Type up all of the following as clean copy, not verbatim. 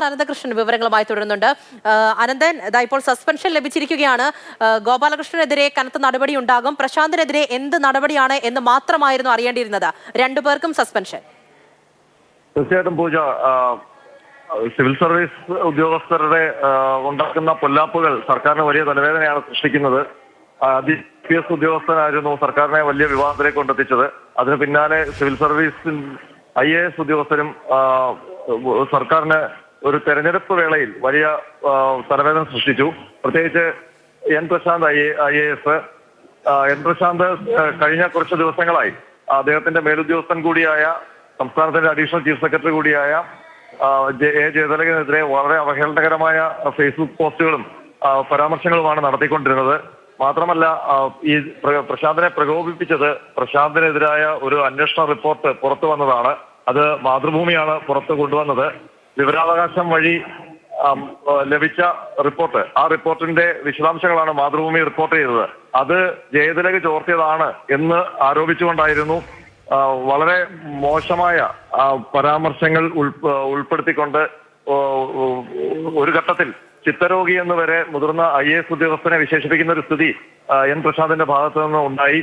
അനന്തകൃഷ്ണൻ വിവരങ്ങളുമായി തുടരുന്നുണ്ട്. അനന്തൻ, ഇപ്പോൾ സസ്പെൻഷൻ ലഭിച്ചിരിക്കുകയാണ്. ഗോപാലകൃഷ്ണനെതിരെ കനത്ത നടപടി ഉണ്ടാകും. പ്രശാന്തിനെതിരെ എന്ത് നടപടിയാണ് എന്ന് മാത്രമായിരുന്നു അറിയേണ്ടിയിരുന്നത്. രണ്ടുപേർക്കും സസ്പെൻഷൻ. തീർച്ചയായിട്ടും പൂജ, സിവിൽ സർവീസ് ഉദ്യോഗസ്ഥരുടെ ഉണ്ടാക്കുന്ന പൊല്ലാപ്പുകൾ സർക്കാരിന് വലിയ തലവേദനയാണ് സൃഷ്ടിക്കുന്നത്. IPS ഉദ്യോഗസ്ഥനായിരുന്നു സർക്കാരിനെ വലിയ വിവാദത്തിലേക്ക് കൊണ്ടെത്തിച്ചത്. അതിന് പിന്നാലെ സിവിൽ സർവീസ് IAS ഉദ്യോഗസ്ഥരും സർക്കാരിന് ഒരു തെരഞ്ഞെടുപ്പ് വേളയിൽ വലിയ തലവേദന സൃഷ്ടിച്ചു. പ്രത്യേകിച്ച് പ്രശാന്ത് IAS പ്രശാന്ത് കഴിഞ്ഞ കുറച്ച് ദിവസങ്ങളായി അദ്ദേഹത്തിന്റെ മേലുദ്യോഗസ്ഥൻ കൂടിയായ സംസ്ഥാനത്തിന്റെ അഡീഷണൽ ചീഫ് സെക്രട്ടറി കൂടിയായ ജയതിലകനെതിരെ വളരെ അവഹേളനകരമായ ഫേസ്ബുക്ക് പോസ്റ്റുകളും പരാമർശങ്ങളുമാണ് നടത്തിക്കൊണ്ടിരുന്നത്. മാത്രമല്ല, ഈ പ്രശാന്തിനെ പ്രകോപിപ്പിച്ചത് പ്രശാന്തിനെതിരായ ഒരു അന്വേഷണ റിപ്പോർട്ട് പുറത്തു വന്നതാണ്. അത് മാതൃഭൂമിയാണ് പുറത്തു കൊണ്ടുവന്നത്. വിവരാവകാശം വഴി ലഭിച്ച റിപ്പോർട്ട്, ആ റിപ്പോർട്ടിന്റെ വിശദാംശങ്ങളാണ് മാതൃഭൂമി റിപ്പോർട്ട് ചെയ്തത്. അത് ജയതിലക ചോർത്തിയതാണ് എന്ന് ആരോപിച്ചുകൊണ്ടായിരുന്നു വളരെ മോശമായ പരാമർശങ്ങൾ ഉൾപ്പെടുത്തിക്കൊണ്ട് ഒരു ഘട്ടത്തിൽ ചിത്തരോഗി എന്ന് വരെ മുതിർന്ന IAS ഉദ്യോഗസ്ഥനെ വിശേഷിപ്പിക്കുന്ന ഒരു സ്ഥിതി പ്രശാന്തിന്റെ ഭാഗത്തു നിന്ന് ഉണ്ടായി.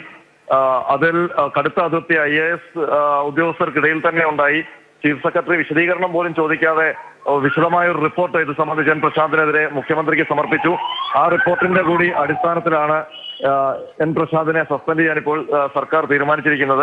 അതിൽ കടുത്ത അതൃപ്തി IAS ഉദ്യോഗസ്ഥർക്കിടയിൽ തന്നെ ഉണ്ടായി. ചീഫ് സെക്രട്ടറി വിശദീകരണം പോലും ചോദിക്കാതെ വിശദമായ ഒരു റിപ്പോർട്ട് ഇത് സംബന്ധിച്ച് പ്രശാന്തിനെതിരെ മുഖ്യമന്ത്രിക്ക് സമർപ്പിച്ചു. ആ റിപ്പോർട്ടിന്റെ കൂടി അടിസ്ഥാനത്തിലാണ് പ്രശാന്തിനെ സസ്പെൻഡ് ചെയ്യാൻ ഇപ്പോൾ സർക്കാർ തീരുമാനിച്ചിരിക്കുന്നത്.